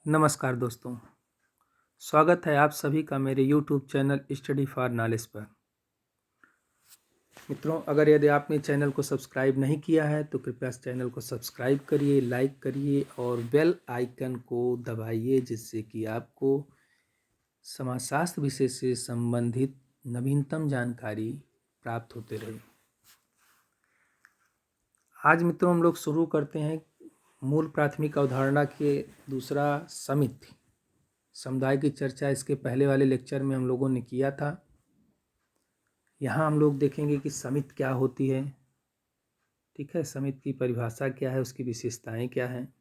नमस्कार दोस्तों, स्वागत है आप सभी का मेरे YouTube channel study for knowledge पर। मित्रों, अगर यदि आपने चैनल को सब्सक्राइब नहीं किया है तो कृपया इस चैनल को सब्सक्राइब करिए, लाइक करिए और बेल आइकन को दबाइए, जिससे कि आपको समाजशास्त्र विषय से संबंधित नवीनतम जानकारी प्राप्त होते रहे। आज मित्रों हम लोग शुरू करते हैं मूल प्राथमिक अवधारणा के दूसरा समिति समुदाय की चर्चा। इसके पहले वाले लेक्चर में हम लोगों ने किया था। यहाँ हम लोग देखेंगे कि समिति क्या होती है, ठीक है, समिति की परिभाषा क्या है, उसकी विशेषताएं क्या हैं।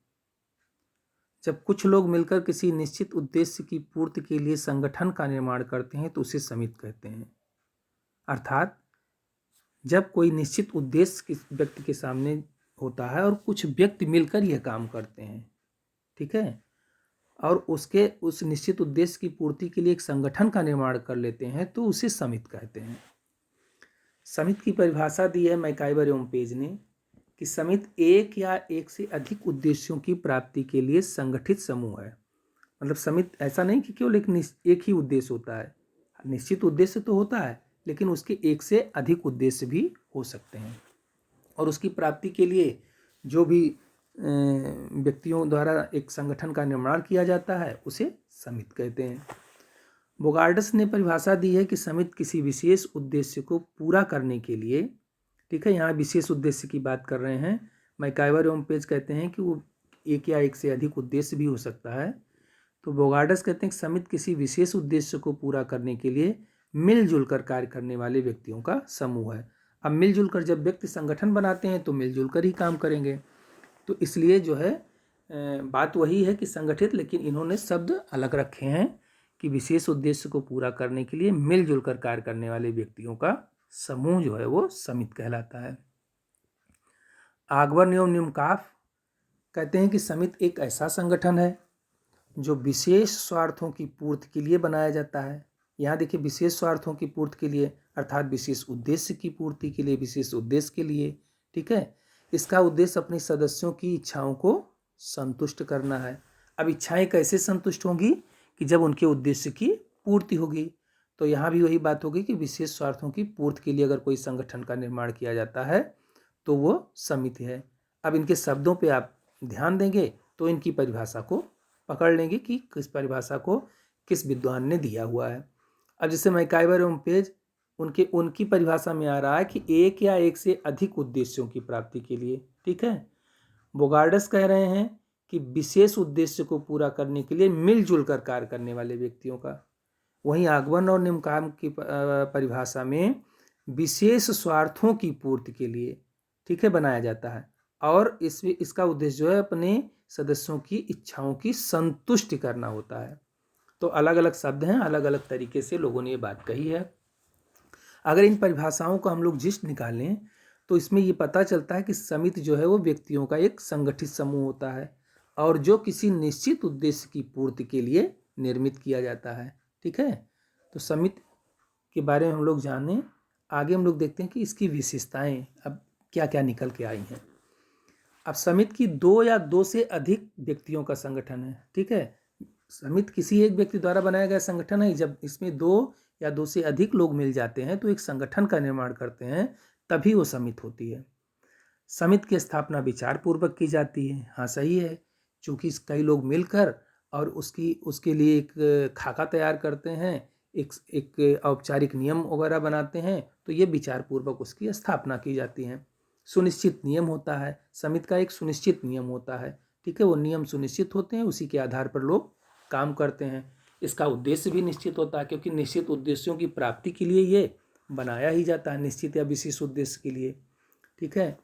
जब कुछ लोग मिलकर किसी निश्चित उद्देश्य की पूर्ति के लिए संगठन का निर्माण करते हैं तो उसे समिति कहते हैं। अर्थात जब कोई निश्चित उद्देश्य किस व्यक्ति के सामने होता है और कुछ व्यक्ति मिलकर यह काम करते हैं, ठीक है, और उसके उस निश्चित उद्देश्य की पूर्ति के लिए एक संगठन का निर्माण कर लेते हैं तो उसे समिति कहते हैं। समिति की परिभाषा दी है मैकाइवर एवं पेज ने कि समिति एक या एक से अधिक उद्देश्यों की प्राप्ति के लिए संगठित समूह है। मतलब समिति ऐसा नहीं कि केवल एक ही उद्देश्य होता है, निश्चित उद्देश्य तो होता है लेकिन उसके एक से अधिक उद्देश्य भी हो सकते हैं और उसकी प्राप्ति के लिए जो भी व्यक्तियों द्वारा एक संगठन का निर्माण किया जाता है उसे समिति कहते हैं। बोगार्डस ने परिभाषा दी है कि समिति किसी विशेष उद्देश्य को पूरा करने के लिए, ठीक है, यहाँ विशेष उद्देश्य की बात कर रहे हैं। मैकाइवर एवं पेज कहते हैं कि वो एक या एक से अधिक उद्देश्य भी हो सकता है। तो बोगार्डस कहते हैं कि समिति किसी विशेष उद्देश्य को पूरा करने के लिए मिलजुल कर कार्य करने वाले व्यक्तियों का समूह है। अब मिलजुल कर जब व्यक्ति संगठन बनाते हैं तो मिलजुल कर ही काम करेंगे, तो इसलिए जो है बात वही है कि संगठित, लेकिन इन्होंने शब्द अलग रखे हैं कि विशेष उद्देश्य को पूरा करने के लिए मिलजुल कर कार्य करने वाले व्यक्तियों का समूह जो है वो समिति कहलाता है। आगबर्न एवं न्यूमकाफ कहते हैं कि समिति एक ऐसा संगठन है जो विशेष स्वार्थों की पूर्ति के लिए बनाया जाता है। यहाँ देखिए, विशेष स्वार्थों की पूर्ति के लिए अर्थात विशेष उद्देश्य की पूर्ति के लिए, विशेष उद्देश्य के लिए, ठीक है। इसका उद्देश्य अपने सदस्यों की इच्छाओं को संतुष्ट करना है। अब इच्छाएं कैसे संतुष्ट होंगी कि जब उनके उद्देश्य की पूर्ति होगी। तो यहाँ भी वही बात होगी कि विशेष स्वार्थों की पूर्ति के लिए अगर कोई संगठन का निर्माण किया जाता है तो वो समिति है। अब इनके शब्दों पे आप ध्यान देंगे तो इनकी परिभाषा को पकड़ लेंगे कि किस परिभाषा को किस विद्वान ने दिया हुआ है। अब जैसे मैकाइवर एवं पेज उनकी परिभाषा में आ रहा है कि एक या एक से अधिक उद्देश्यों की प्राप्ति के लिए, ठीक है। बोगार्डस कह रहे हैं कि विशेष उद्देश्य को पूरा करने के लिए मिलजुल कर कार्य करने वाले व्यक्तियों का। वहीं आगबर्न और न्यूमकाम की परिभाषा में विशेष स्वार्थों की पूर्ति के लिए, ठीक है, बनाया जाता है और इसका उद्देश्य जो है अपने सदस्यों की इच्छाओं की संतुष्टि करना होता है। तो अलग अलग शब्द हैं, अलग अलग तरीके से लोगों ने ये बात कही है। अगर इन परिभाषाओं को हम लोग जिस्ट निकालें तो इसमें ये पता चलता है कि समिति जो है वो व्यक्तियों का एक संगठित समूह होता है और जो किसी निश्चित उद्देश्य की पूर्ति के लिए निर्मित किया जाता है, ठीक है। तो समिति के बारे में हम लोग जानें, आगे हम लोग देखते हैं कि इसकी विशेषताएं अब क्या क्या निकल के आई हैं। अब समिति की दो या दो से अधिक व्यक्तियों का संगठन है, ठीक है। समिति किसी एक व्यक्ति द्वारा बनाया गया संगठन है। जब इसमें दो या दो से अधिक लोग मिल जाते हैं तो एक संगठन का निर्माण करते हैं, तभी वो समिति होती है। समिति की स्थापना विचार पूर्वक की जाती है। हाँ, सही है, चूँकि कई लोग मिलकर और उसके लिए एक खाका तैयार करते हैं, एक औपचारिक नियम वगैरह बनाते हैं, तो ये विचार पूर्वक उसकी स्थापना की जाती है। सुनिश्चित नियम होता है, समिति का एक सुनिश्चित नियम होता है, ठीक है। वो नियम सुनिश्चित होते हैं, उसी के आधार पर लोग काम करते हैं। इसका उद्देश्य भी निश्चित होता है, क्योंकि निश्चित उद्देश्यों की प्राप्ति के लिए ये बनाया ही जाता है, निश्चित या विशेष उद्देश्य के लिए, ठीक है।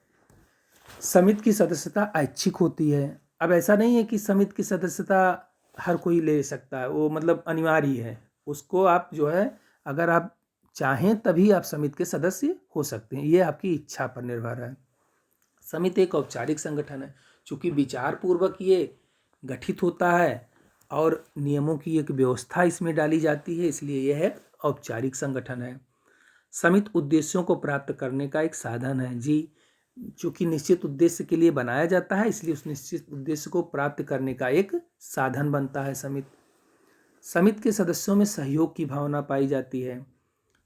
समिति की सदस्यता ऐच्छिक होती है। अब ऐसा नहीं है कि समिति की सदस्यता हर कोई ले सकता है, वो मतलब अनिवार्य है। उसको आप जो है, अगर आप चाहें तभी आप समिति के सदस्य हो सकते हैं, ये आपकी इच्छा पर निर्भर है। समिति एक औपचारिक संगठन है, चूँकि विचार पूर्वक ये गठित होता है और नियमों की एक व्यवस्था इसमें डाली जाती है, इसलिए यह है औपचारिक संगठन है। समिति उद्देश्यों को प्राप्त करने का एक साधन है। जी, चूँकि निश्चित उद्देश्य के लिए बनाया जाता है, इसलिए उस निश्चित उद्देश्य को प्राप्त करने का एक साधन बनता है समिति। समिति के सदस्यों में सहयोग की भावना पाई जाती है।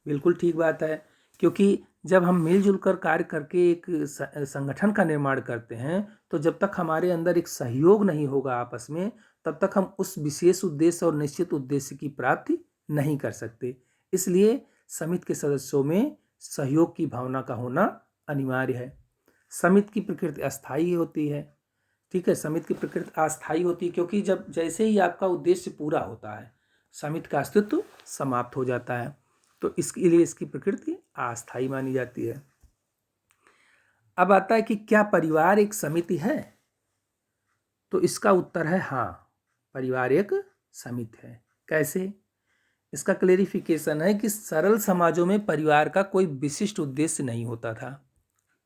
बिल्कुल ठीक बात है, क्योंकि जब हम मिलजुल कर कार्य करके एक संगठन का निर्माण करते हैं, तो जब तक हमारे अंदर एक सहयोग नहीं होगा आपस में, तब तक हम उस विशेष उद्देश्य और निश्चित उद्देश्य की प्राप्ति नहीं कर सकते। इसलिए समिति के सदस्यों में सहयोग की भावना का होना अनिवार्य है। समिति की प्रकृति अस्थायी होती है। ठीक है, समिति की प्रकृति अस्थायी होती है, क्योंकि जब जैसे ही आपका उद्देश्य पूरा होता है, समिति का अस्तित्व समाप्त हो जाता है। तो इसके लिए इसकी प्रकृति अस्थायी मानी जाती है। अब आता है कि क्या परिवार एक समिति है? तो इसका उत्तर है हाँ, परिवार एक समिति है। कैसे? इसका क्लेरिफिकेशन है कि सरल समाजों में परिवार का कोई विशिष्ट उद्देश्य नहीं होता था।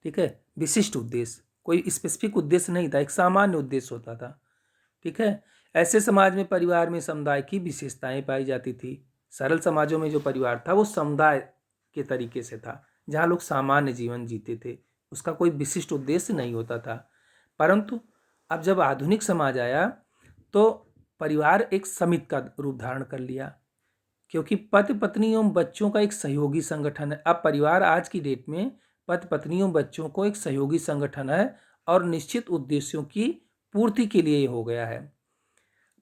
ठीक है, विशिष्ट उद्देश्य, कोई स्पेसिफिक उद्देश्य नहीं था, एक सामान्य उद्देश्य होता था। ठीक है, ऐसे समाज में परिवार में समुदाय की विशेषताएं पाई जाती थी। सरल समाजों में जो परिवार था वो समुदाय के तरीके से था, जहाँ लोग सामान्य जीवन जीते थे, उसका कोई विशिष्ट उद्देश्य नहीं होता था। परंतु अब जब आधुनिक समाज आया तो परिवार एक समिति का रूप धारण कर लिया, क्योंकि पति पत्नी एवं बच्चों का एक सहयोगी संगठन है। अब परिवार आज की डेट में पति पत्नी एवं बच्चों को एक सहयोगी संगठन है और निश्चित उद्देश्यों की पूर्ति के लिए हो गया है।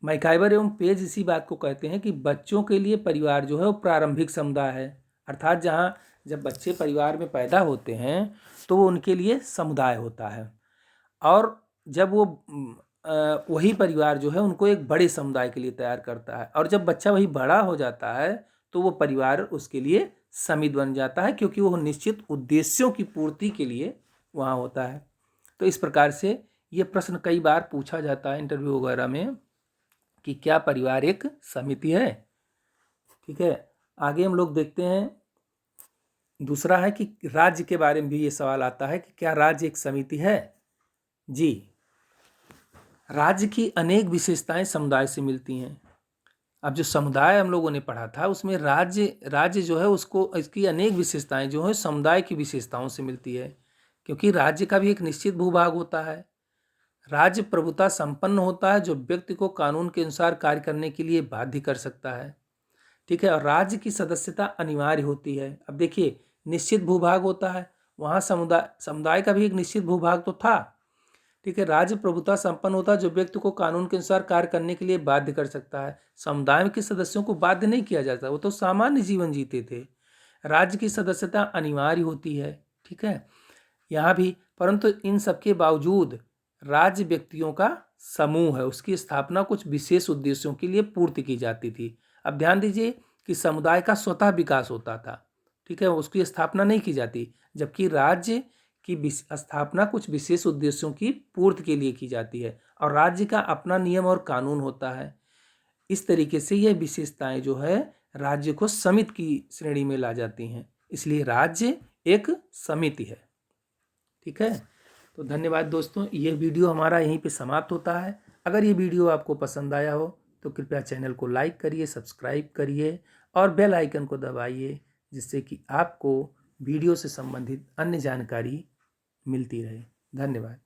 मैकाइवर एवं पेज इसी बात को कहते हैं कि बच्चों के लिए परिवार जो है वो प्रारंभिक समुदाय है, अर्थात जहाँ जब बच्चे परिवार में पैदा होते हैं तो वो उनके लिए समुदाय होता है, और जब वो वही परिवार जो है उनको एक बड़े समुदाय के लिए तैयार करता है, और जब बच्चा वही बड़ा हो जाता है तो वो परिवार उसके लिए समिति बन जाता है, क्योंकि वो निश्चित उद्देश्यों की पूर्ति के लिए वहाँ होता है। तो इस प्रकार से ये प्रश्न कई बार पूछा जाता है इंटरव्यू वगैरह में कि क्या परिवार एक समिति है। ठीक है, आगे हम लोग देखते हैं। दूसरा है कि राज्य के बारे में भी ये सवाल आता है कि क्या राज्य एक समिति है? जी, राज्य की अनेक विशेषताएं समुदाय से मिलती हैं। अब जो समुदाय हम लोगों ने पढ़ा था उसमें राज्य जो है उसको इसकी अनेक विशेषताएं जो है समुदाय की विशेषताओं से मिलती है, क्योंकि राज्य का भी एक निश्चित भूभाग होता है। राज्य प्रभुता संपन्न होता है, जो व्यक्ति को कानून के अनुसार कार्य करने के लिए बाध्य कर सकता है। ठीक है, और राज्य की सदस्यता अनिवार्य होती है। अब देखिए, निश्चित भूभाग होता है, वहाँ समुदाय का भी एक निश्चित भूभाग तो था। ठीक है, राज्य प्रभुता संपन्न होता है, जो व्यक्ति को कानून के अनुसार कार्य करने के लिए बाध्य कर सकता है। समुदाय के सदस्यों को बाध्य नहीं किया जाता, वो तो सामान्य जीवन जीते थे। राज्य की सदस्यता अनिवार्य होती है। ठीक है, यहाँ भी, परंतु इन सबके बावजूद राज्य व्यक्तियों का समूह है, उसकी स्थापना कुछ विशेष उद्देश्यों के लिए पूर्ति की जाती थी। अब ध्यान दीजिए कि समुदाय का स्वतः विकास होता था। ठीक है, उसकी स्थापना नहीं की जाती, जबकि राज्य की स्थापना कुछ विशेष उद्देश्यों की पूर्ति के लिए की जाती है, और राज्य का अपना नियम और कानून होता है। इस तरीके से यह विशेषताएं जो है राज्य को समिति की श्रेणी में ला जाती हैं, इसलिए राज्य एक समिति है। ठीक है, तो धन्यवाद दोस्तों, ये वीडियो हमारा यहीं पे समाप्त होता है। अगर ये वीडियो आपको पसंद आया हो तो कृपया चैनल को लाइक करिए, सब्सक्राइब करिए और बेल आइकन को दबाइए, जिससे कि आपको वीडियो से संबंधित अन्य जानकारी मिलती रहे। धन्यवाद।